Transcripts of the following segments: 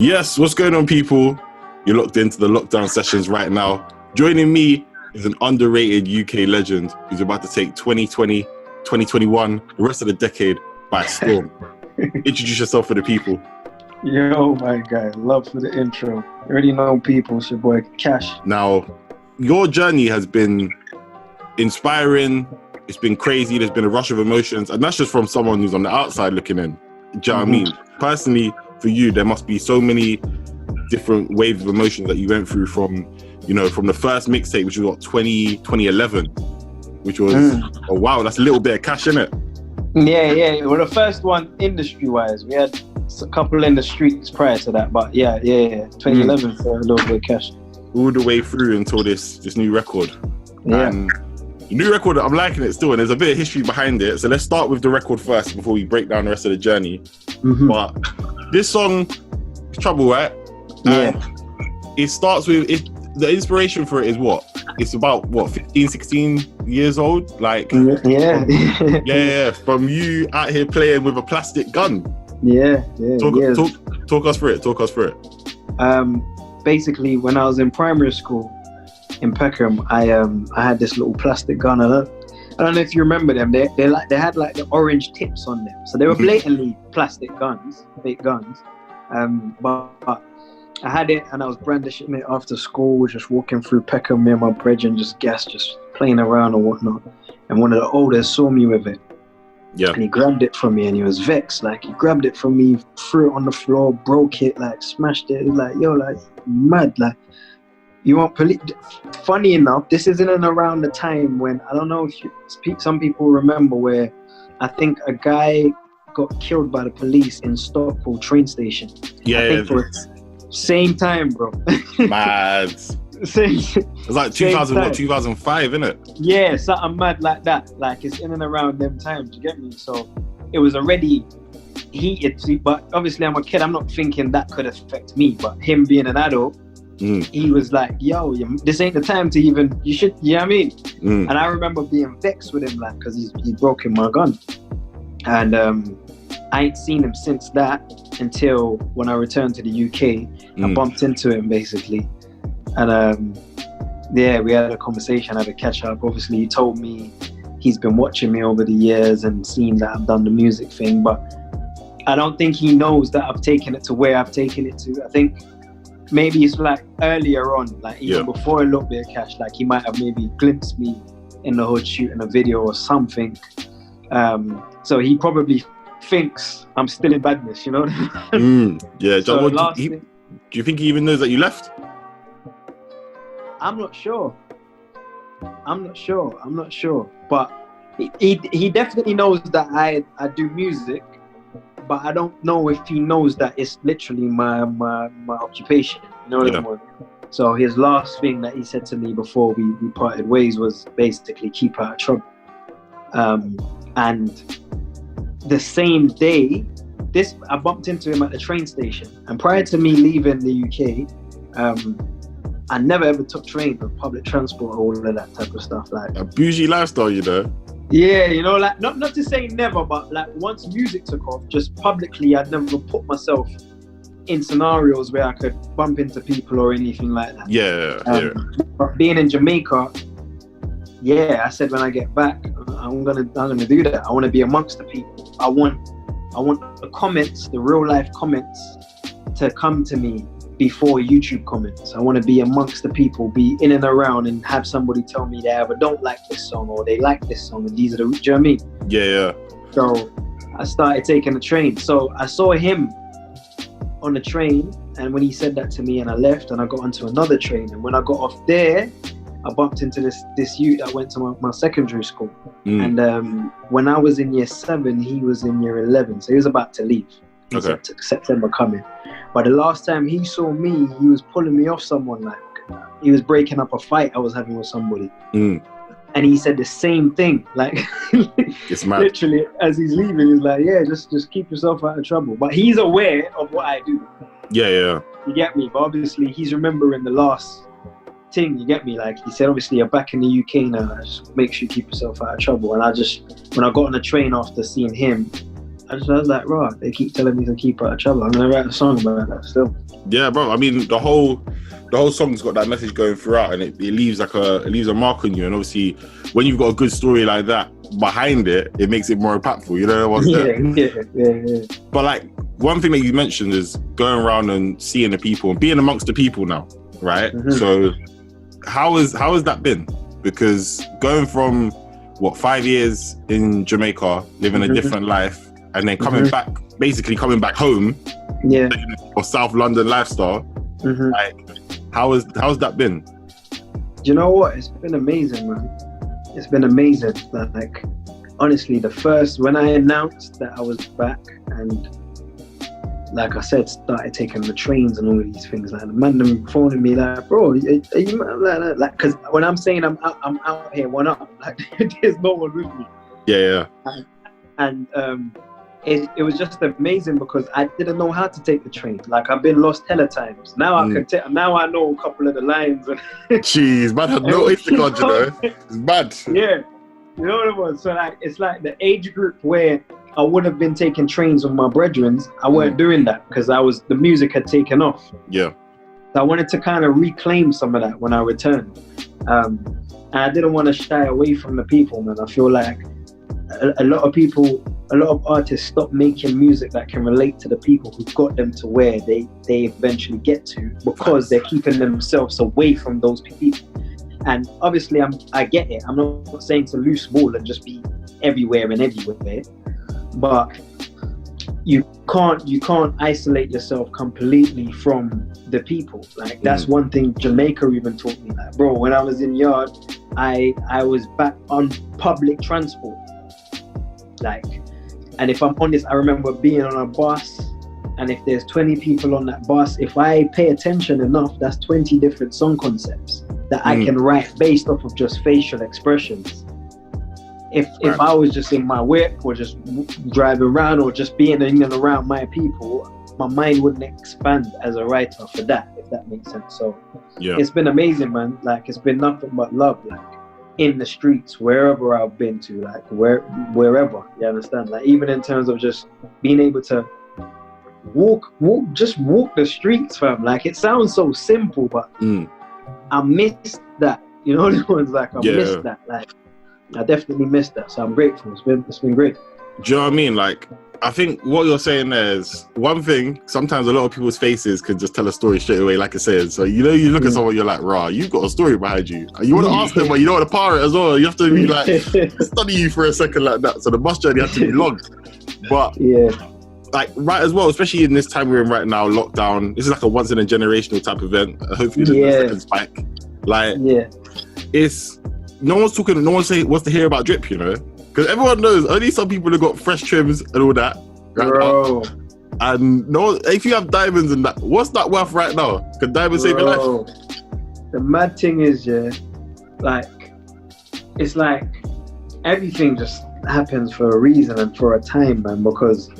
Yes, what's going on, people? You're locked into the lockdown sessions right now. Joining me is an underrated UK legend who's about to take 2020, 2021, the rest of the decade by storm. Introduce yourself for the people. Yo, my guy, love for the intro. You already know people, it's your boy Cashh. Now, your journey has been inspiring. It's been crazy. There's been a rush of emotions, and that's just from someone who's on the outside looking in. Do you know what I mean? Personally, for you, there must be so many different waves of emotions that you went through from the first mixtape, which was 2011, which was, oh wow, that's a little bit of cash, innit? Yeah. Well, the first one industry-wise, we had a couple in the streets prior to that, but yeah. 2011 for a little bit of cash. All the way through until this new record. Yeah. And the new record, I'm liking it still, and there's a bit of history behind it. So let's start with the record first before we break down the rest of the journey. But this song, Trouble, right? Yeah. It starts with, the inspiration for it is what? It's about, 15, 16 years old? Like, yeah, from you out here playing with a plastic gun. Yeah. Talk us through it. Basically, when I was in primary school in Peckham, I had this little plastic gun. I don't know if you remember them. They had like the orange tips on them, so they were blatantly plastic guns, fake guns. But I had it, and I was brandishing it after school, just walking through Peckham, me and my brethren, just playing around and whatnot. And one of the elders saw me with it. Yeah. And he grabbed it from me, and he was vexed. Like, he grabbed it from me, threw it on the floor, broke it, like smashed it. He was like, yo, like, mad, like, you want police? Funny enough, this is in and around the time when, I don't know if some people remember, where I think a guy got killed by the police in Stockport train station. Yeah. Same time, bro. Mad. It's like 2005, isn't it? Yeah, something mad like that. Like, it's in and around them times, you get me? So it was already heated, but obviously I'm a kid, I'm not thinking that could affect me, but him being an adult, he was like, yo, this ain't the time to even, you know what I mean? And I remember being vexed with him, like, because he's broken my gun. And I ain't seen him since that until when I returned to the UK. I bumped into him, basically. And we had a conversation, had a catch up. Obviously, he told me he's been watching me over the years and seen that I've done the music thing, but I don't think he knows that I've taken it to where I've taken it to. I think maybe it's like earlier on, like even before a little bit of cash, like he might have maybe glimpsed me in the hood shooting a video or something. So he probably thinks I'm still in badness, you know? Yeah. So do you think he even knows that you left? I'm not sure. But he definitely knows that I do music, but I don't know if he knows that it's literally my occupation. You know what I mean? So his last thing that he said to me before we parted ways was basically keep out of trouble. And the same day, I bumped into him at the train station. And prior to me leaving the UK, I never ever took train or public transport or all of that type of stuff. Like a bougie lifestyle, you know? Yeah, you know, like not to say never, but like once music took off, just publicly, I'd never put myself in scenarios where I could bump into people or anything like that. Yeah. But being in Jamaica, I said when I get back, I'm gonna do that. I want to be amongst the people. I want the comments, the real life comments, to come to me before YouTube comments. I want to be amongst the people, be in and around, and have somebody tell me they either don't like this song or they like this song, and these are the, do you know what I mean? Yeah. So I started taking the train. So I saw him on the train, and when he said that to me, and I left, and I got onto another train, and when I got off there, I bumped into this youth that went to my secondary school. And when I was in year 7, he was in year 11, so he was about to leave. September coming. But the last time he saw me, he was pulling me off someone, like he was breaking up a fight I was having with somebody. And he said the same thing, like it's mad. Literally as he's leaving, he's like, yeah, just keep yourself out of trouble. But he's aware of what I do. Yeah. You get me? But obviously he's remembering the last thing, you get me? Like he said, obviously you're back in the UK now, just make sure you keep yourself out of trouble. And when I got on the train after seeing him, I was like, right, they keep telling me to keep out of trouble. I'm gonna write a song about that still. Yeah, bro. I mean, the whole song's got that message going throughout, and it leaves a mark on you. And obviously, when you've got a good story like that behind it, it makes it more impactful. You know what I'm saying? Yeah. But like, one thing that you mentioned is going around and seeing the people and being amongst the people now, right? Mm-hmm. So how has that been? Because going from 5 years in Jamaica, living a different life, and then coming back home, or South London lifestyle, like how's that been? Do you know what? It's been amazing, man. It's been amazing. Like, honestly, when I announced that I was back, and like I said, started taking the trains and all of these things, like the man them phoning me like, bro, are you like, because when I'm saying I'm out here one up, like there's no one with me. Yeah. And it was just amazing because I didn't know how to take the train. Like, I've been lost hella times. Now now I know a couple of the lines. Jeez, man had no Instagram, you know. It's bad. Yeah, you know what it was. So like, it's like the age group where I would have been taking trains with my brethren. I weren't doing that because the music had taken off. Yeah. So I wanted to kind of reclaim some of that when I returned. And I didn't want to shy away from the people, man. I feel like a lot of artists stop making music that can relate to the people who got them to where they eventually get to, because they're keeping themselves away from those people. And obviously I get it. I'm not saying to loose ball and just be everywhere and everywhere, but you can't isolate yourself completely from the people. Like, that's one thing Jamaica even taught me. Like, bro, when I was in yard, I was back on public transport. Like, and if I'm honest, I remember being on a bus, and if there's 20 people on that bus, if I pay attention enough, that's 20 different song concepts that I can write based off of just facial expressions. If I was just in my whip or just driving around or just being in and around my people, my mind wouldn't expand as a writer for that, if that makes sense. So it's been amazing, man. Like, it's been nothing but love, like in the streets, wherever I've been to, like wherever, you understand? Like, even in terms of just being able to walk the streets, fam. Like, it sounds so simple, but I missed that. You know, it was like, I missed that. Like, I definitely missed that. So I'm grateful. It's been great. Do you know what I mean? Like, I think what you're saying there is one thing. Sometimes a lot of people's faces can just tell a story straight away, like I said. So, you know, you look at someone, you're like, rah, you've got a story behind you. You want to ask them, but you don't want to power it as well. You have to be like, study you for a second like that. So the bus journey has to be long. But like, right as well, especially in this time we're in right now, lockdown, this is like a once in a generational type event. Hopefully there's no second spike. Like, it's, no one's saying wants to hear about drip, you know? Because everyone knows only some people have got fresh trims and all that. Right, bro. And no, if you have diamonds and that, what's that worth right now? Can diamonds save your life? The mad thing is, like, it's like everything just happens for a reason and for a time, man. Because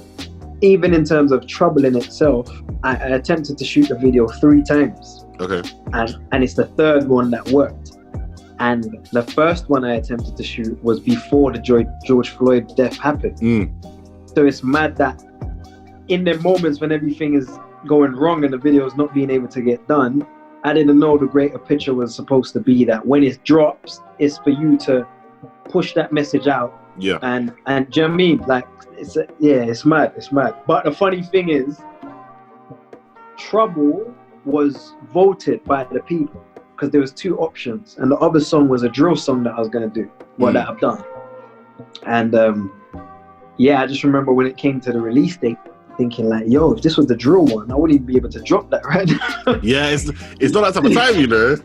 even in terms of trouble in itself, I attempted to shoot the video 3 times. Okay. And it's the third one that worked. And the first one I attempted to shoot was before the George Floyd death happened. So it's mad that in the moments when everything is going wrong and the video is not being able to get done, I didn't know the greater picture was supposed to be that when it drops, it's for you to push that message out. Yeah. And do you know what I mean? Like, it's mad. But the funny thing is, Trouble was voted by the people, because there was 2 options, and the other song was a drill song that I was going to do, that I've done. And I just remember when it came to the release date, thinking like, yo, if this was the drill one, I wouldn't even be able to drop that right now. Yeah, it's not that type of time, you know.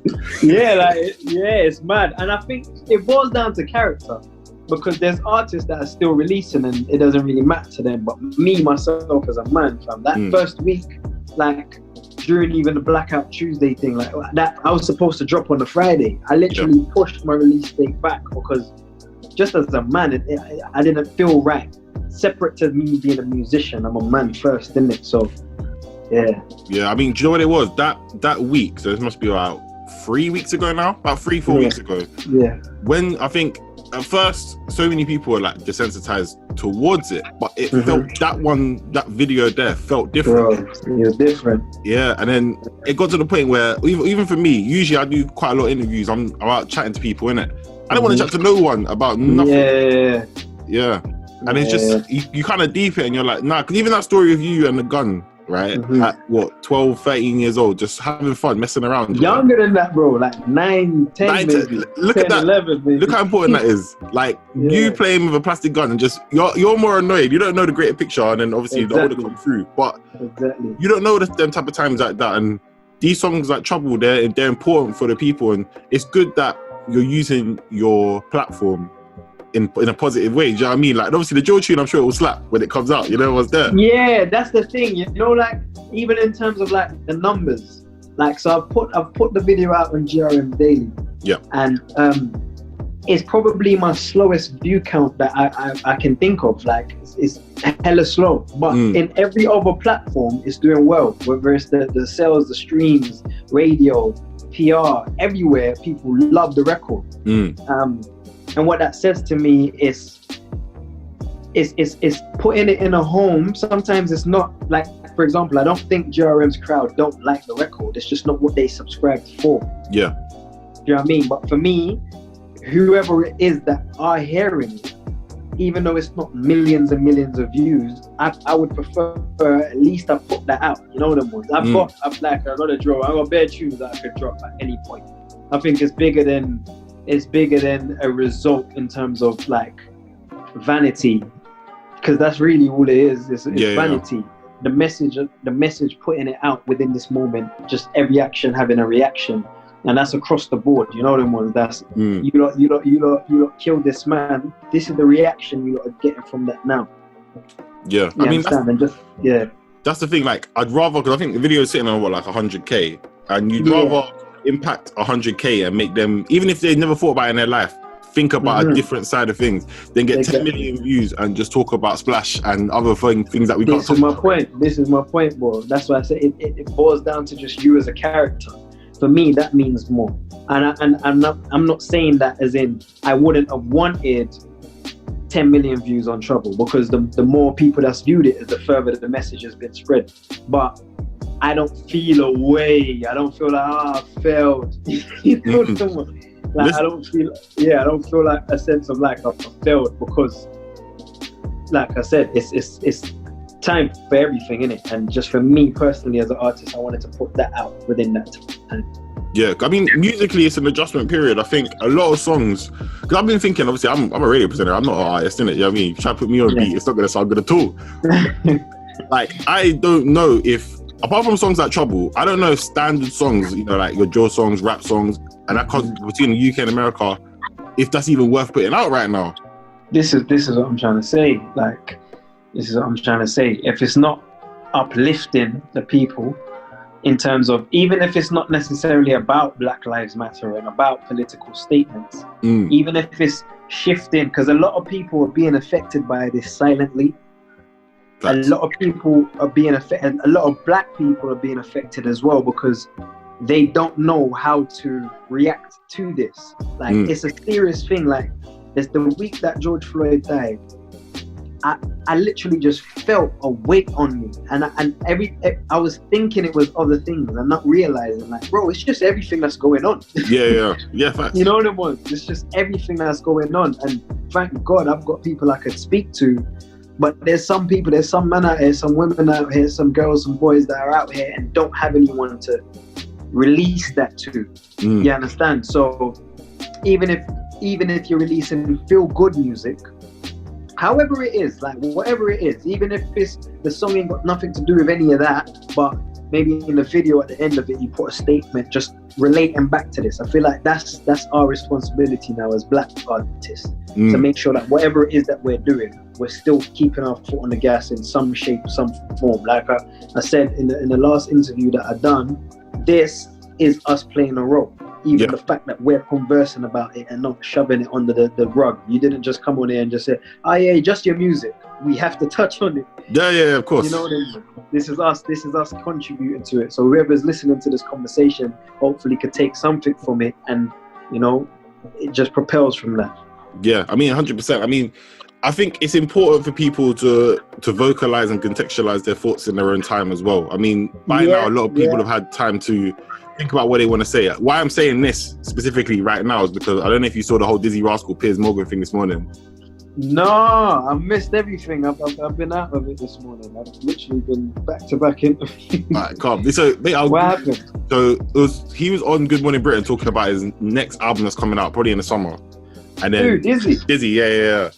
It's mad. And I think it boils down to character, because there's artists that are still releasing and it doesn't really matter to them. But me, myself, as a man, fam, that first week, like, during even the Blackout Tuesday thing, like that, I was supposed to drop on the Friday. I literally pushed my release date back because just as a man, I didn't feel right. Separate to me being a musician, I'm a man first, isn't it? So, yeah. I mean, do you know what it was? That week, so this must be about 3 weeks ago now, about 3-4 weeks ago. Yeah. When I think at first, so many people were like desensitized towards it, but it felt that video there felt different. Bro, it was different. Yeah, and then it got to the point where even for me, usually I do quite a lot of interviews. I'm out chatting to people, innit? I don't want to chat to no one about nothing. Yeah. And it's just you kind of deep it, and you're like, nah. Because even that story of you and the gun, right? At what, 12, 13 years old, just having fun, messing around. Younger than that, bro. Like 9, 10, maybe. Look 10, at that. 11, maybe. Look how important that is. Like you playing with a plastic gun and just you're more annoyed. You don't know the greater picture, and then obviously the older come through. But you don't know them type of times like that. And these songs like Trouble, they're important for the people, and it's good that you're using your platform in a positive way. Do you know what I mean? Like obviously the Joe tune, I'm sure it will slap when it comes out. You know what's there? Yeah, that's the thing. You know, like even in terms of like the numbers, like so I've put the video out on GRM Daily. Yeah. And it's probably my slowest view count that I can think of. Like it's hella slow, but in every other platform it's doing well. Whether it's the sales, the streams, radio, PR, everywhere, people love the record. And what that says to me is putting it in a home. Sometimes it's not like, for example, I don't think GRM's crowd don't like the record. It's just not what they subscribed for. Yeah. Do you know what I mean? But for me, whoever it is that are hearing it, even though it's not millions and millions of views, I would prefer at least I put that out. You know what I'm saying? I've got a draw. I've got bare tunes that I could drop at any point. I think it's bigger than a result in terms of like vanity, because that's really all it is. It's vanity. Yeah. The message putting it out within this moment, just every action having a reaction, and that's across the board. You know what I'm saying? That's you lot killed this man. This is the reaction you lot are getting from that now. Yeah, I mean, that's the thing. Like, I'd rather, because I think the video is sitting on like 100k, and you'd rather impact 100k and make them, even if they never thought about it in their life, think about a different side of things, then get 10 million views and just talk about Splash and other things that we got. This is my point, bro. That's why I say it boils down to just you as a character. For me, that means more. And I'm not saying that as in I wouldn't have wanted 10 million views on Trouble, because the more people that's viewed it, the further the message has been spread. But I don't feel a way. I don't feel like I failed. You know what I'm saying? Like I don't feel like a sense of like I failed, because, like I said, it's time for everything, innit? And just for me personally as an artist, I wanted to put that out within that time. Yeah, I mean, musically, it's an adjustment period. I think a lot of songs, because I've been thinking, obviously, I'm a radio presenter. I'm not an artist, innit? You know what I mean? Try to put me on a beat, it's not going to sound good at all. Like, I don't know if, apart from songs like Trouble, I don't know if standard songs, you know, like your Joe songs, rap songs, and that comes between the UK and America, if that's even worth putting out right now. This is what I'm trying to say. Like, this is what I'm trying to say. If it's not uplifting the people, in terms of, even if it's not necessarily about Black Lives Matter and about political statements, even if it's shifting, because a lot of people are being affected by this silently. Facts. A lot of people are being affected, a lot of Black people are being affected as well, because they don't know how to react to this. Like, it's a serious thing. Like, there's the week that George Floyd died, I literally just felt a weight on me, and I was thinking it was other things and not realizing, like, bro, it's just everything that's going on. Yeah, facts. You know what I mean? It's just everything that's going on, and thank God I've got people I could speak to. But there's some people, there's some men out here, some women out here, some girls, some boys that are out here and don't have anyone to release that to. You understand? So even if you're releasing feel good music, however it is, like whatever it is, even if the song ain't got nothing to do with any of that, but maybe in the video at the end of it you put a statement just relating back to this. I feel like that's our responsibility now as Black artists, to make sure that whatever it is that we're doing, we're still keeping our foot on the gas in some shape, some form. Like I said in the last interview that I done, this is us playing a role. Even the fact that we're conversing about it and not shoving it under the rug. You didn't just come on here and just say, oh yeah, just your music. We have to touch on it. Yeah, of course. You know what I mean? This is us contributing to it. So whoever's listening to this conversation hopefully could take something from it, and, you know, it just propels from that. Yeah, I mean, 100%. I mean, I think it's important for people to vocalize and contextualize their thoughts in their own time as well. I mean, by now, a lot of people have had time to think about what they want to say. Why I'm saying this specifically right now is because I don't know if you saw the whole Dizzy Rascal Piers Morgan thing this morning. No, I missed everything. I've been out of it this morning. I've literally been back to back interviews. Right, calm. So, what happened? So he was on Good Morning Britain talking about his next album that's coming out probably in the summer. And then Dizzy, yeah.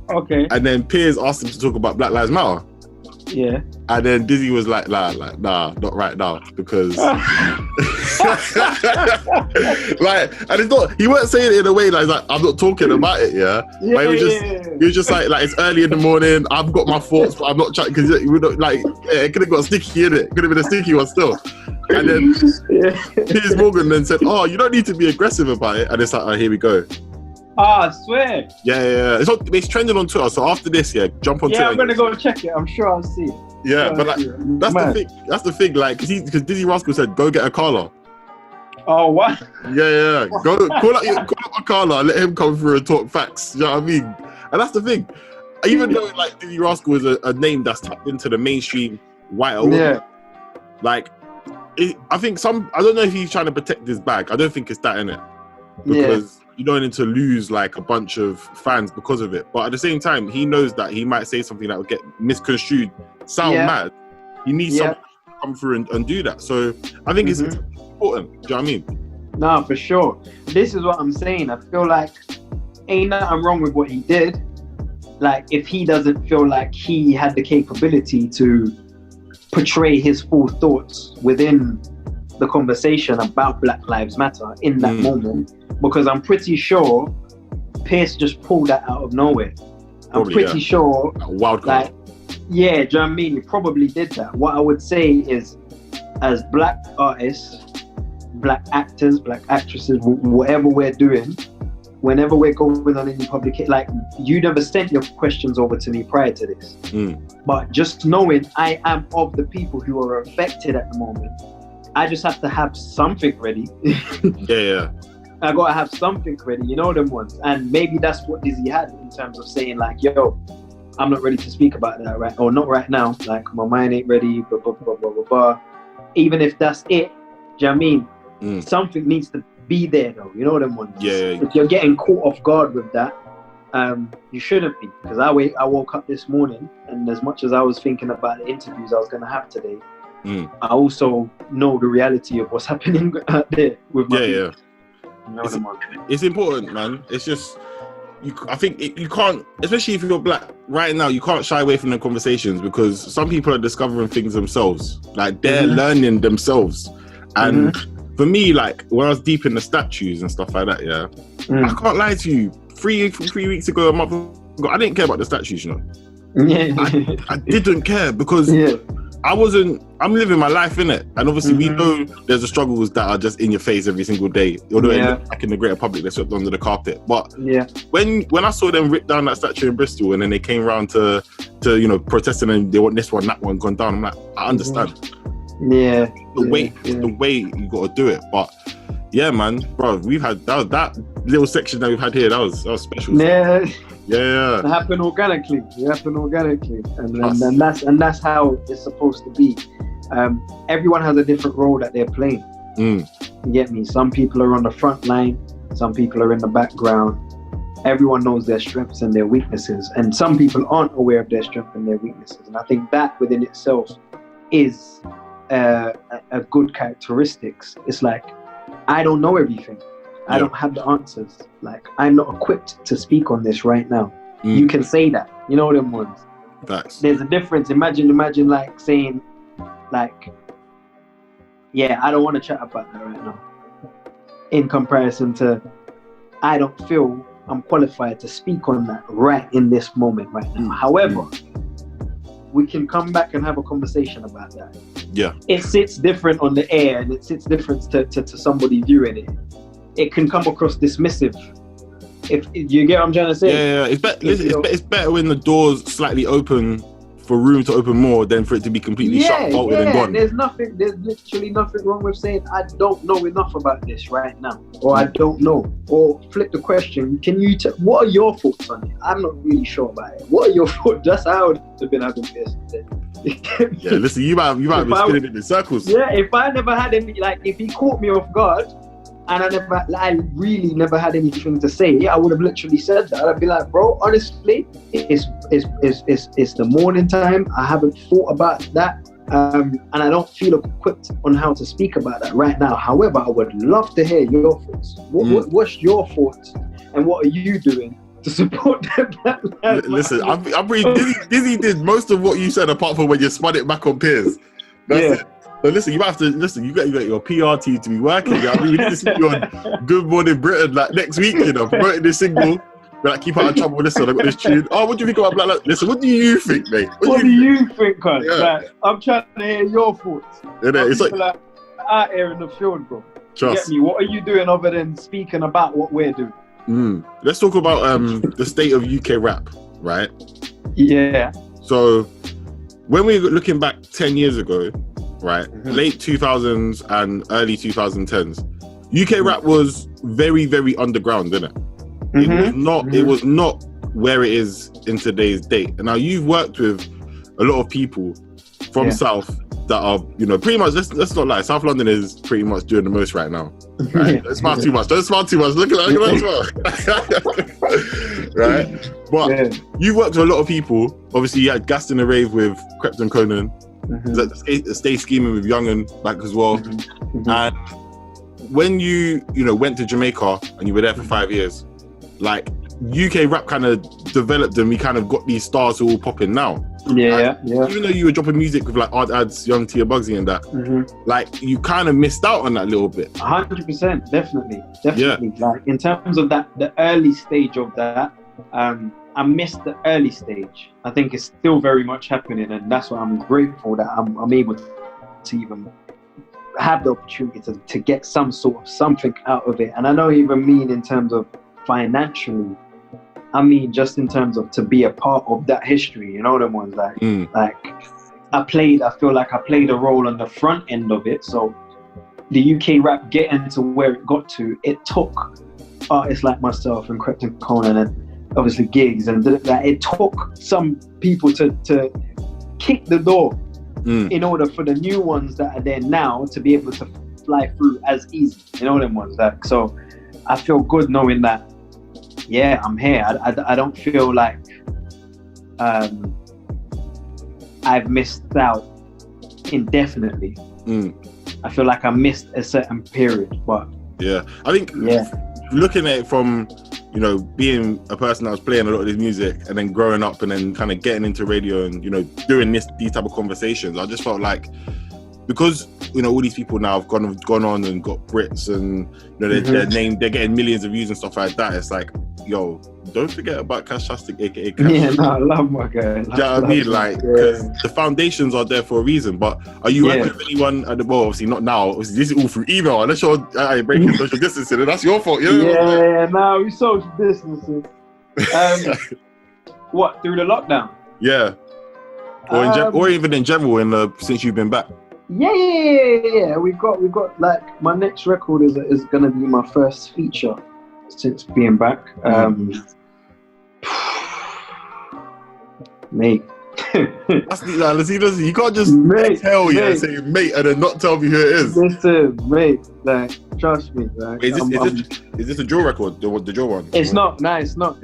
Okay. And then Piers asked him to talk about Black Lives Matter. Yeah. And then Dizzy was like, nah, not right now, because like, and it's not, he weren't saying it in a way like I'm not talking about it, but he was just like it's early in the morning, I've got my thoughts, but I'm not trying, because it could have got sticky in it, could have been a sticky one still. And then Piers Morgan then said, oh, you don't need to be aggressive about it, and it's like, oh, here we go. I swear. Yeah. It's trending on Twitter. So after this, jump on Twitter. Yeah, I'm gonna go check it. I'm sure I'll see it. Yeah, but like, that's the thing. Like, because Dizzy Rascal said, "Go get a caller." Oh, what? Yeah. Go call up a caller, let him come through and talk facts. You know what I mean? And that's the thing. Even though like Dizzy Rascal is a name that's tapped into the mainstream white audience, like, I think I don't know if he's trying to protect his bag. I don't think it's that in it, because you don't need to lose like a bunch of fans because of it. But at the same time, he knows that he might say something that will get misconstrued, sound mad. He needs someone to come through and do that. So I think it's important. Do you know what I mean? No, for sure. This is what I'm saying. I feel like ain't nothing wrong with what he did. Like, if he doesn't feel like he had the capability to portray his full thoughts within the conversation about Black Lives Matter in that moment, because I'm pretty sure Piers just pulled that out of nowhere. I'm pretty sure. Wild card. Do you know what I mean? He probably did that. What I would say is, as black artists, black actors, black actresses, whatever we're doing, whenever we're going on any public, like, you never sent your questions over to me prior to this. But just knowing I am of the people who are affected at the moment, I just have to have something ready. I gotta have something ready, you know them ones. And maybe that's what Dizzy had in terms of saying like, yo, I'm not ready to speak about that or not right now. Like, my mind ain't ready, blah, blah, blah, blah, blah, blah. Even if that's it, do you know what I mean? Something needs to be there though, you know them ones. If you're getting caught off guard with that, you shouldn't be. Because I woke up this morning, and as much as I was thinking about the interviews I was gonna have today, I also know the reality of what's happening out there with my people. It's important, man. It's just, I think you can't, especially if you're black right now, you can't shy away from the conversations, because some people are discovering things themselves. Like, they're learning themselves. And for me, like, when I was deep in the statues and stuff like that, I can't lie to you. 3 weeks ago, a month ago, I didn't care about the statues, you know. I didn't care, because I'm living my life in it, and obviously we know there's the struggles that are just in your face every single day. Although like in the greater public, they're swept under the carpet. But when I saw them rip down that statue in Bristol, and then they came around to protesting, and they want this one, that one gone down, I'm like, I understand. The way you got to do it. But yeah, man, bro, we've had that little section that we've had here. That was special. It happened organically. And that's how it's supposed to be. Everyone has a different role that they're playing. You get me? Some people are on the front line, some people are in the background. Everyone knows their strengths and their weaknesses, and some people aren't aware of their strengths and their weaknesses. And I think that within itself is a good characteristics. It's like, I don't know everything. I don't have the answers. Like, I'm not equipped to speak on this right now. You can say that. You know them ones. Facts. There's a difference. Imagine like saying, like, I don't want to chat about that right now. In comparison to, I don't feel I'm qualified to speak on that right in this moment right now. However, we can come back and have a conversation about that. It sits different on the air, and it sits different to somebody viewing it. It can come across dismissive. If you get what I'm trying to say. It's better when the door's slightly open for room to open more than for it to be completely shut, bolted, and gone. There's literally nothing wrong with saying I don't know enough about this right now, or I don't know, or flip the question. Can you? What are your thoughts on it? I'm not really sure about it. What are your thoughts? That's how I would have been having this. Yeah, listen, you might be spinning it in circles. Yeah, if I never had any, like, if he caught me off guard, and I really never had anything to say, I would have literally said that. I'd be like, bro, honestly, it's the morning time. I haven't thought about that, and I don't feel equipped on how to speak about that right now. However, I would love to hear your thoughts. What's your thoughts, and what are you doing to support that? Listen, I'm pretty Dizzy did most of what you said, apart from when you spun it back on Piers. That's it. So listen, you might have to listen. You got your PR team to be working. You know? I mean, we need to see you on Good Morning Britain like next week. You know, promoting this single. We're like, keep out of trouble with this one. I got this tune. Oh, what do you think about Black Lives? Listen, what do you think, mate? What do you think, cuz? Yeah. Like, I'm trying to hear your thoughts. It's like out here in the field, bro. Trust. Get me? What are you doing other than speaking about what we're doing? Let's talk about the state of UK rap, right? Yeah. So when we were looking back 10 years ago, right, late 2000s and early 2010s, UK rap was very, very underground, didn't it? It was not where it is in today's date. And now you've worked with a lot of people from South that are, you know, pretty much, let's not lie, South London is pretty much doing the most right now. Right? Don't smile too much. Don't smile too much. Look at that as well. Right? But you've worked with a lot of people. Obviously, you had Gassed in the Rave with Krept and Conan. Stay Scheming with Young and like as well. And when you went to Jamaica and you were there for 5 years, like UK rap kind of developed and we kind of got these stars who are all popping now. Yeah. Even though you were dropping music with like Odd Ads, Young Tia Bugsy and that, like you kind of missed out on that little bit. 100%, definitely. Like in terms of that, the early stage of that, I missed the early stage. I think it's still very much happening, and that's why I'm grateful that I'm able to even have the opportunity to get some sort of something out of it. And I don't even mean in terms of financially. I mean just in terms of to be a part of that history. You know them ones like I feel like I played a role on the front end of it. So the UK rap getting to where it got to, it took artists like myself and Krept and Conan and obviously gigs, and that it took some people to kick the door in order for the new ones that are there now to be able to fly through as easy. You know them ones. Like, so I feel good knowing that, yeah, I'm here. I don't feel like I've missed out indefinitely. I feel like I missed a certain period, but I think looking at it from, you know, being a person that was playing a lot of this music and then growing up and then kind of getting into radio and, you know, doing these type of conversations, I just felt like, because, you know, all these people now have gone on and got Brits and, you know, they're getting millions of views and stuff like that. It's like, yo, don't forget about Cashtastic, aka Cash. Yeah, no, I love my guy. Do you know what I mean? Like, because the foundations are there for a reason. But are you working with anyone at the, well, obviously not now. Obviously, this is all through email. Unless you're breaking social distancing, and that's your fault. You know no, we social distancing. What, through the lockdown? Yeah. Or even in general, since you've been back. Yeah. We've got like, my next record is gonna be my first feature since being back. Mate. You can't just tell you and say mate and then not tell me who it is. Listen, mate, like, trust me. Like, is this a Joe record? The Joe one? It's not. No, it's not.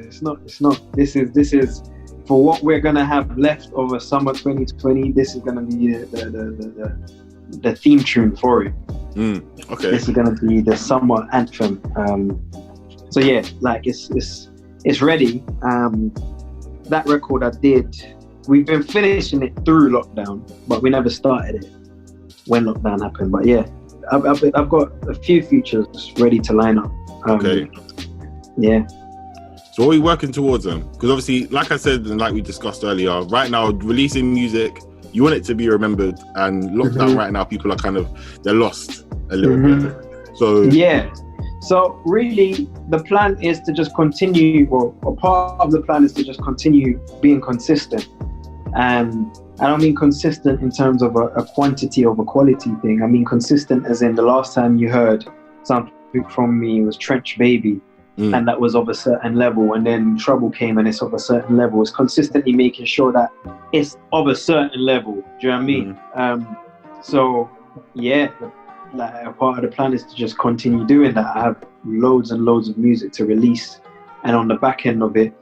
This is for what we're gonna have left over summer 2020. This is gonna be the theme tune for it. Okay. This is gonna be the summer anthem. So yeah, like it's ready. That record I did, we've been finishing it through lockdown, but we never started it when lockdown happened. But yeah, I've got a few features ready to line up. Okay. Yeah. So what are we working towards them? Because obviously, like I said and like we discussed earlier, right now releasing music, you want it to be remembered, and lockdown right now, people are they're lost a little bit. So yeah. So really, the plan is to just continue, or part of the plan is to just continue being consistent And I don't mean consistent in terms of a quantity over quality thing. I mean consistent as in the last time you heard something from me was Trench Baby, and that was of a certain level, and then Trouble came and it's of a certain level. It's consistently making sure that it's of a certain level. Do you know what I mean? So yeah, like a part of the plan is to just continue doing that. I have loads and loads of music to release, and on the back end of it,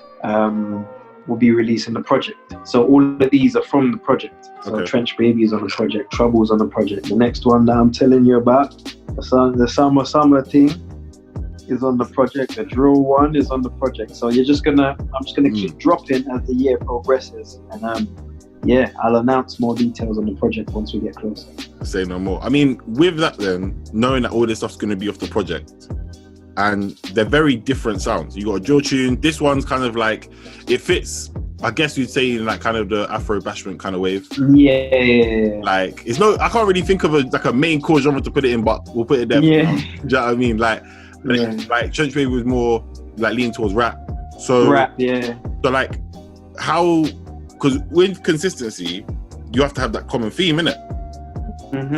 we'll be releasing the project. So all of these are from the project. So Trench Baby is on the project, Trouble's on the project. The next one that I'm telling you about, the summer thing, is on the project. The drill one is on the project. So I'm just gonna keep dropping as the year progresses, and yeah, I'll announce more details on the project once we get closer. Say no more. I mean, with that then, knowing that all this stuff's gonna be off the project, and they're very different sounds. You got a drill tune. This one's kind of like, it fits, I guess you'd say, in like kind of the Afro bashment kind of wave. Yeah. Like, it's no, I can't really think of a main core genre to put it in, but we'll put it there. Yeah. Do you know what I mean? Like Trench Baby was more like leaning towards rap. So yeah. So like, how? Because with consistency, you have to have that common theme, innit?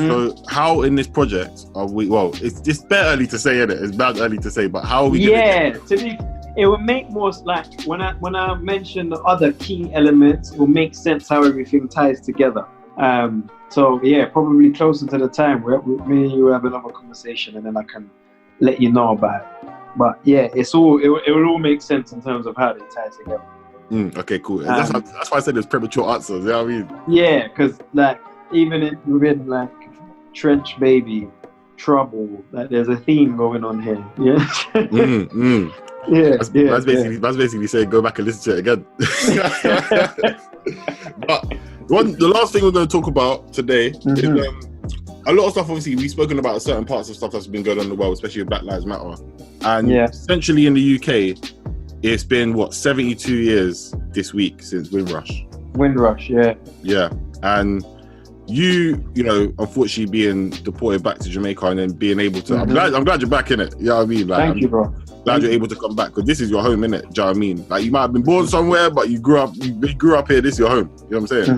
So how in this project are we? Well, it's bit early to say, innit? It's bad early to say, but how are we? It would make more like when I mention the other key elements, it will make sense how everything ties together. So yeah, probably closer to the time where me and you will have another conversation, and then I can let you know about it. But yeah, it will all make sense in terms of how they tie together. Okay, cool. That's why I said there's premature answers. You know what I mean? Yeah, because like even within like Trench Baby, Trouble, like there's a theme going on here. Yeah. Yeah. That's basically saying go back and listen to it again. But the last thing we're going to talk about today is a lot of stuff. Obviously, we've spoken about certain parts of stuff that's been going on in the world, especially with Black Lives Matter, and essentially in the UK. It's been 72 years this week since Windrush. Yeah, and you know, unfortunately being deported back to Jamaica and then being able to, I'm glad you're back in it. You know what I mean? Like, Thank you, bro. Glad you're able to come back because this is your home, innit? Do you know what I mean? Like, you might have been born somewhere, but you grew up here. This is your home. You know what I'm saying?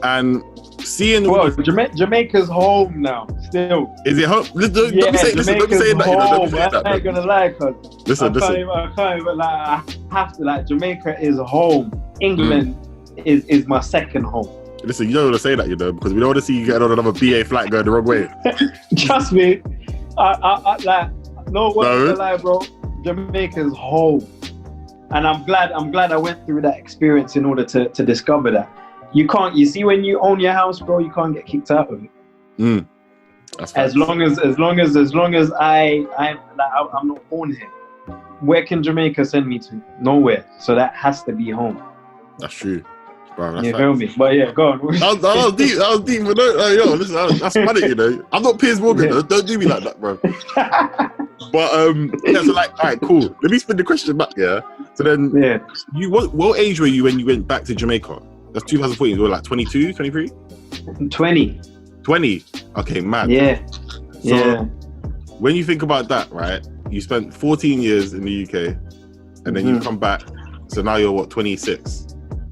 And seeing Jamaica's home now. Still, is it home? Let me say that. I ain't gonna lie, cause listen. I can't even like. I have to like. Jamaica is home. England is my second home. Listen, you don't want to say that, you know, because we don't want to see you get on another BA flight going the wrong way. Trust me, I like. No word to lie, bro. Jamaica's home, and I'm glad I went through that experience in order to discover that. You see, when you own your house, bro, you can't get kicked out of it. As long as I'm not born here. Where can Jamaica send me to? Nowhere. So that has to be home. That's true. Bro, you feel me? But yeah, go on. That was deep. But no, yo, listen, that's funny, you know. I'm not Piers Morgan. Yeah. Don't do me like that, bro. But yeah, so like, all right, cool. Let me spin the question back. Yeah. So then, what age were you when you went back to Jamaica? That's 2014. You were like 22, 23? 20. 20. Okay, man. Yeah. So when you think about that, right? You spent 14 years in the UK, and then you come back. So now you're what, 26?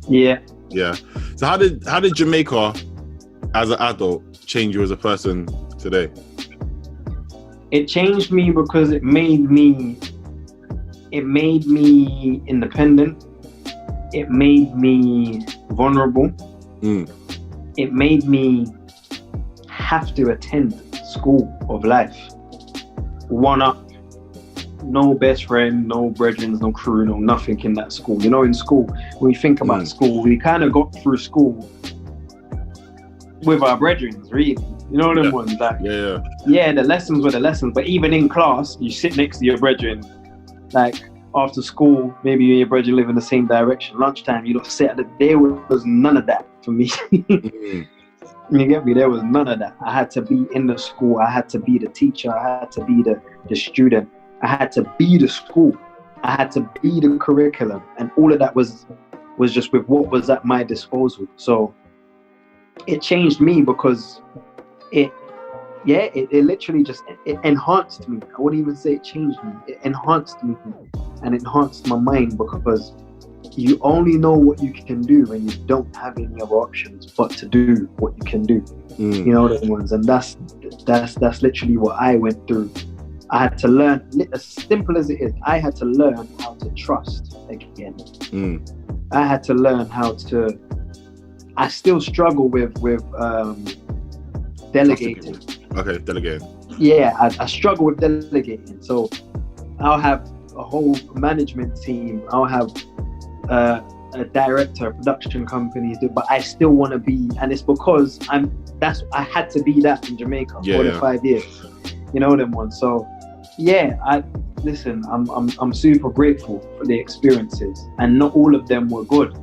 Yeah. Yeah. So how did Jamaica as an adult change you as a person today? It changed me because it made me independent. It made me vulnerable. It made me have to attend school of life. One up. No best friend, no brethren, no crew, no nothing in that school. You know, in school, when we think about school, we kind of got through school with our brethren, really. You know them ones? Like, yeah, the lessons were the lessons. But even in class, you sit next to your brethren. Like, after school, maybe you and your brethren live in the same direction. Lunchtime, you don't sit at there was none of that for me. You get me? There was none of that. I had to be in the school. I had to be the teacher. I had to be the student. I had to be the school. I had to be the curriculum. And all of that was just with what was at my disposal. So it changed me because it literally just it enhanced me. I wouldn't even say it changed me. It enhanced me and enhanced my mind because you only know what you can do when you don't have any other options but to do what you can do. You know the ones, and that's literally what I went through. I had to learn, as simple as it is, I had to learn how to trust again. I had to learn how to. I still struggle with delegating. Okay, delegating. Yeah, I struggle with delegating. So I'll have a whole management team. I'll have a director, production company, but I still want to be, and it's because I had to be that in Jamaica for 5 years. You know them ones. So yeah, I'm super grateful for the experiences, and not all of them were good.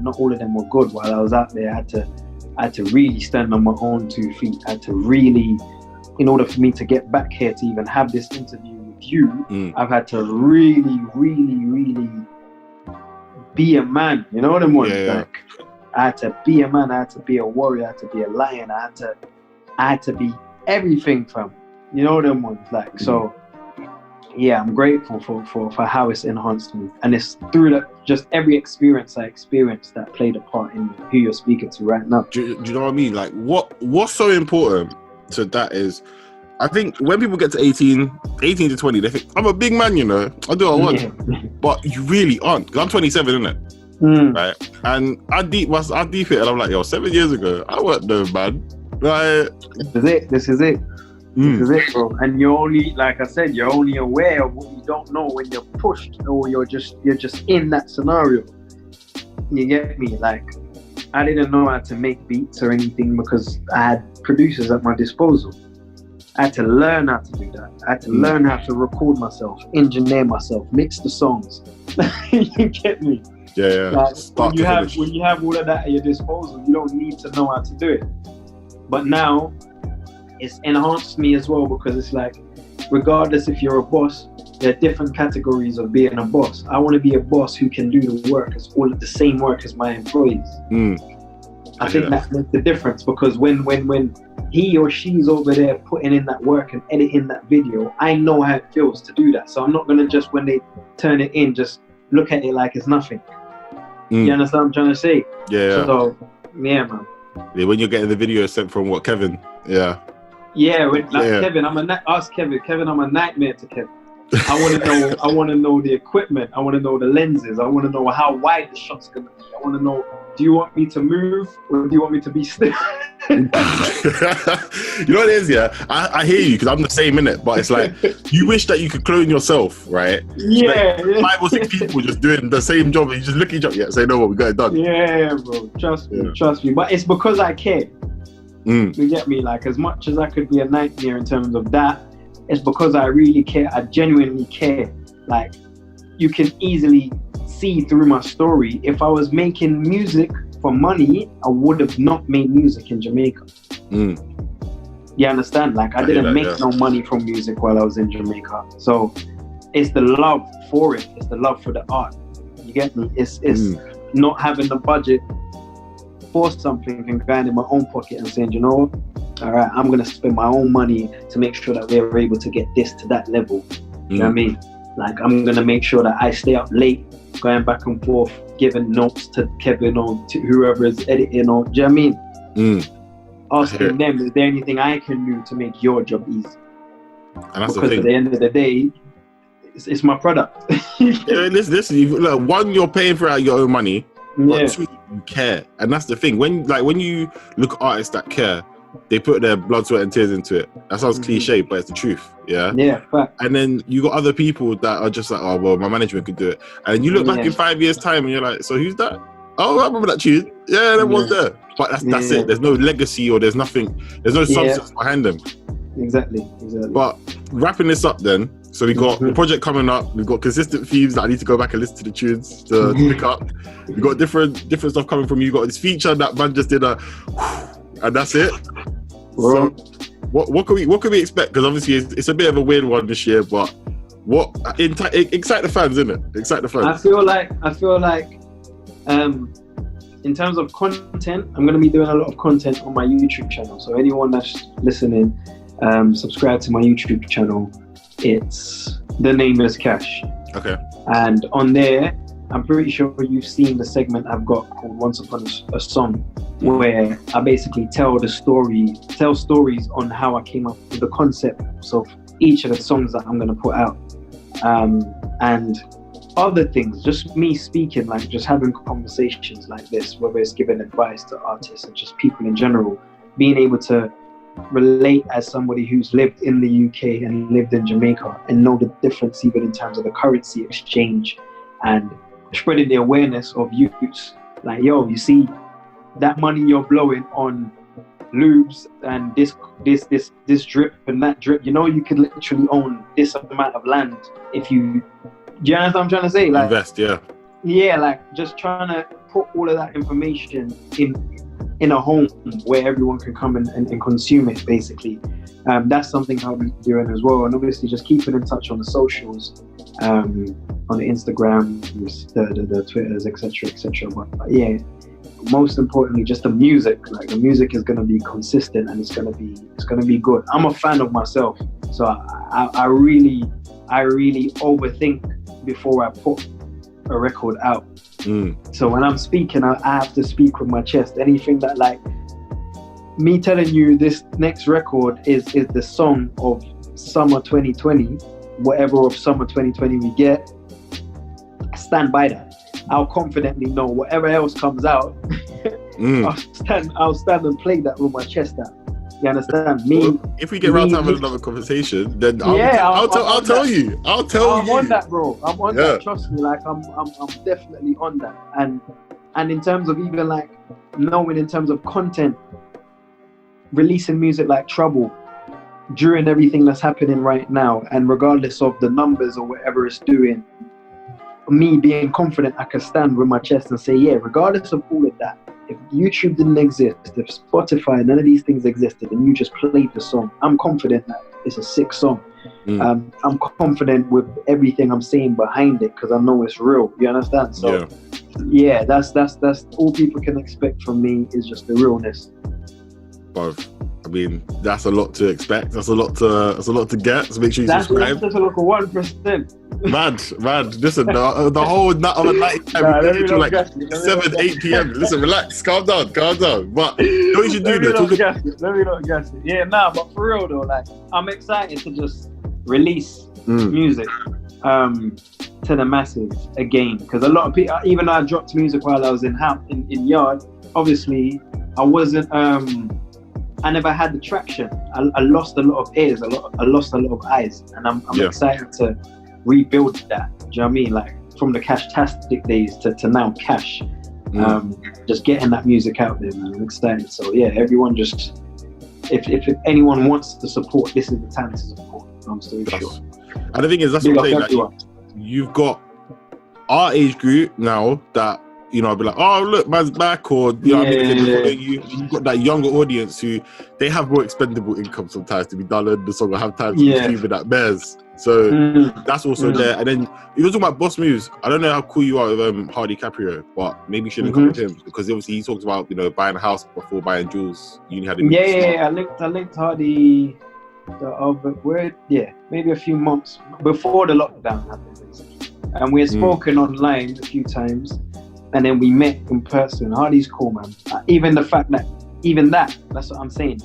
Not all of them were good. While I was out there, I had to really stand on my own 2 feet. I had to really, in order for me to get back here to even have this interview with you, I've had to really, really, really be a man. You know what I mean? Like, I had to be a man. I had to be a warrior. I had to be a lion. I had to be everything from. You know what I mean? Like, so. Yeah, I'm grateful for how it's enhanced me, and it's through that, just every experience I experienced that played a part in who you're speaking to right now. Do you know what I mean? Like, what's so important to that is, I think when people get to 18 to 20, they think, I'm a big man, you know, I do what I want. But you really aren't, because I'm 27, innit? Right? And I deep it, and I'm like, yo, 7 years ago, I weren't no man. Like, This is it. This is it, bro. And you're only, like I said, you're only aware of what you don't know when you're pushed, or you're just in that scenario. You get me? Like, I didn't know how to make beats or anything because I had producers at my disposal. I had to learn how to do that. I had to learn how to record myself, engineer myself, mix the songs. You get me? Yeah. Like, when you have all of that at your disposal, you don't need to know how to do it. But now, it's enhanced me as well, because it's like, regardless if you're a boss, there are different categories of being a boss. I want to be a boss who can do the work, as all of the same work as my employees. I think that makes the difference, because when he or she's over there putting in that work and editing that video, I know how it feels to do that. So I'm not gonna just, when they turn it in, just look at it like it's nothing. You understand what I'm trying to say? Yeah. So yeah, man. Yeah, when you're getting the video sent from Kevin? Yeah. Yeah, Kevin, ask Kevin. Kevin, I'm a nightmare to Kevin. I want to know the equipment. I want to know the lenses. I want to know how wide the shot's gonna be. I want to know, do you want me to move or do you want me to be still? You know what it is, yeah? I hear you, because I'm the same, innit? But it's like, you wish that you could clone yourself, right? Yeah. Like 5 or 6 people just doing the same job, and you just look at each other and say, no, we got it done. Yeah, bro. Trust me. But it's because I care. You get me? Like, as much as I could be a nightmare in terms of that, it's because I really care. I genuinely care. Like, you can easily see through my story, if I was making music for money, I would have not made music in Jamaica. You understand? Like, I didn't make no money from music while I was in Jamaica. So it's the love for it. It's the love for the art. You get me? It's not having the budget for something and going in my own pocket and saying, you know what? All right, I'm going to spend my own money to make sure that we're able to get this to that level. You know what I mean? Like, I'm going to make sure that I stay up late, going back and forth, giving notes to Kevin or to whoever is editing, or, do you know what I mean? Asking them, is there anything I can do to make your job easy? And that's because the thing. At the end of the day, it's my product. Listen, look, one, you're paying for it out your own money, but two, you care. And that's the thing. When you look at artists that care, they put their blood, sweat and tears into it. That sounds cliche, but it's the truth. Yeah, fact. And then you got other people that are just like, oh well, my management could do it. And you look back in 5 years time and you're like, so who's that? Oh, I remember that tune. Yeah, that was there. But that's it. There's no legacy, or there's nothing, there's no substance behind them. Exactly. But wrapping this up then, so we got the project coming up, we've got consistent themes that I need to go back and listen to the tunes to pick up. We've got different stuff coming from you. Got this feature that man just did and that's it. So what can we expect? Because obviously it's a bit of a weird one this year, but excite the fans, isn't it? Excite the fans. I feel like in terms of content, I'm going to be doing a lot of content on my YouTube channel. So anyone that's listening, subscribe to my YouTube channel. The name is Cashh. Okay. And on there, I'm pretty sure you've seen the segment I've got called Once Upon a Song, where I basically tell stories on how I came up with the concepts of each of the songs that I'm going to put out. And other things, just me speaking, like just having conversations like this, whether it's giving advice to artists and just people in general, being able to relate as somebody who's lived in the UK and lived in Jamaica and know the difference even in terms of the currency exchange, and spreading the awareness of youths. Like, yo, you see that money you're blowing on lubes and this drip and that drip, you know, you could literally own this amount of land if you, do you understand what I'm trying to say? Like, invest, yeah. Yeah, like just trying to put all of that information in a home where everyone can come and consume it, basically. That's something I'll be doing as well. And obviously just keeping in touch on the socials, on the Instagram, the Twitters, etc. But yeah, most importantly, just the music. Like, the music is going to be consistent and it's going to be good. I'm a fan of myself, so I really overthink before I put a record out. So when I'm speaking, I have to speak with my chest. Anything that, like, me telling you this next record is the song of summer 2020, whatever of summer 2020 we get, stand by that. I'll confidently know whatever else comes out. I'll stand and play that with my chest out. You understand me? Well, if we get around to having another conversation, then I'll tell you. I'm on that, bro. I'm on that. Trust me. Like, I'm definitely on that. And in terms of even like knowing in terms of content, releasing music like Trouble during everything that's happening right now, and regardless of the numbers or whatever it's doing, me being confident, I can stand with my chest and say, yeah, regardless of all of that, if YouTube didn't exist, if Spotify, none of these things existed, and you just played the song, I'm confident that it's a sick song. I'm confident with everything I'm saying behind it because I know it's real. You understand? So yeah, that's all people can expect from me, is just the realness. But I mean, that's a lot to expect. That's a lot to get. So make sure you subscribe. That's a look of 1%. Mad. Listen, the whole night of a night time, like 7-8 p.m. Listen, relax, calm down. But what you should do? Let me not guess it. Yeah, but for real though, like, I'm excited to just release music to the masses again, because a lot of people, even though I dropped music while I was in yard, obviously I wasn't. I never had the traction. I lost a lot of ears. I lost a lot of eyes, and I'm excited to rebuild that. Do you know what I mean? Like, from the Cashtastic days to now Cashh. Just getting that music out there, man. I'm excited. So yeah, everyone just, if anyone wants to support, this is the time to support. I'm still sure. And the thing is, that's what I'm saying. Like, you've got our age group now that, you know, I'll be like, oh, look, man's back, or, you know, you've got that younger audience who, they have more expendable income sometimes to be done the song, or have time to be streaming that bears. So that's also there. And then you were talking about Boss Moves. I don't know how cool you are with Hardy Caprio, but maybe you shouldn't come with him, because obviously he talks about, you know, buying a house before buying jewels. You had I linked Hardy maybe a few months before the lockdown happened, basically. And we had spoken online a few times, and then we met in person. Hardy's cool, man. Even that's what I'm saying.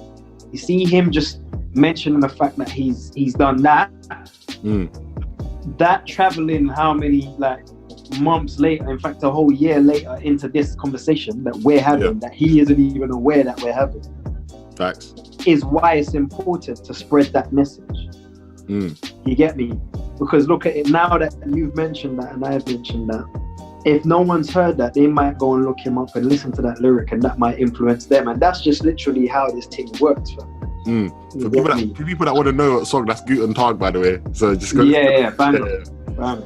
You see him just mentioning the fact that he's done that. That traveling how many like months later, in fact a whole year later, into this conversation that we're having, that he isn't even aware that we're having. Facts. Is why it's important to spread that message. You get me? Because look at it now that you've mentioned that and I've mentioned that. If no one's heard that, they might go and look him up and listen to that lyric, and that might influence them. And that's just literally how this thing works. For people that want to know what song, that's Guten Tag, by the way. So just go. Bang.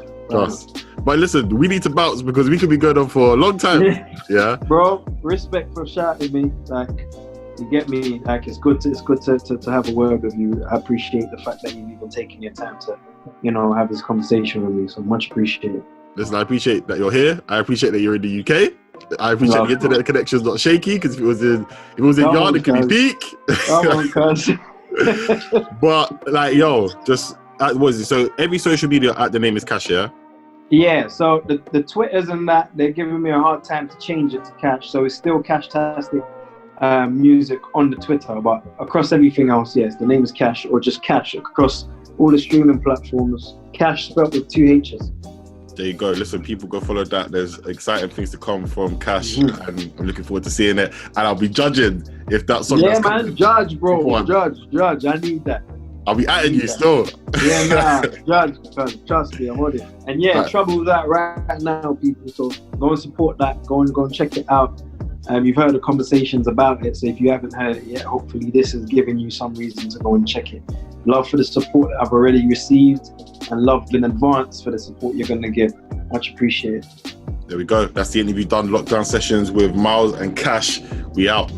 But listen, we need to bounce because we could be going on for a long time. Yeah. Bro, respect for shouting me. Like, you get me? Like, it's good to have a word with you. I appreciate the fact that you've even taken your time to, you know, have this conversation with me. So much appreciated. Listen, I appreciate that you're here. I appreciate that you're in the UK. I appreciate the internet connection's not shaky, because if it was in yard, it could be peak. But like, yo, just what is it? So every social media at the name is Cashh, yeah? Yeah, so the Twitters and that, they're giving me a hard time to change it to Cashh. So it's still Cashtastic music on the Twitter, but across everything else, yes, the name is Cashh, or just Cashh across all the streaming platforms. Cashh spelled with 2 H's. There you go. Listen, people, go follow that. There's exciting things to come from Cashh, and I'm looking forward to seeing it. And I'll be judging if that song. Yeah, man, judge, bro. Judge. I need that. I'll be adding you still. Yeah, judge. Trust me, I'm on it. And yeah, right. Trouble with that right now, people. So go and support that. Go and check it out. You've heard the conversations about it. So if you haven't heard it yet, hopefully this has given you some reason to go and check it. Love for the support that I've already received, and love in advance for the support you're going to give. Much appreciated. There we go. That's the interview done. Lockdown sessions with Myles and Cashh. We out.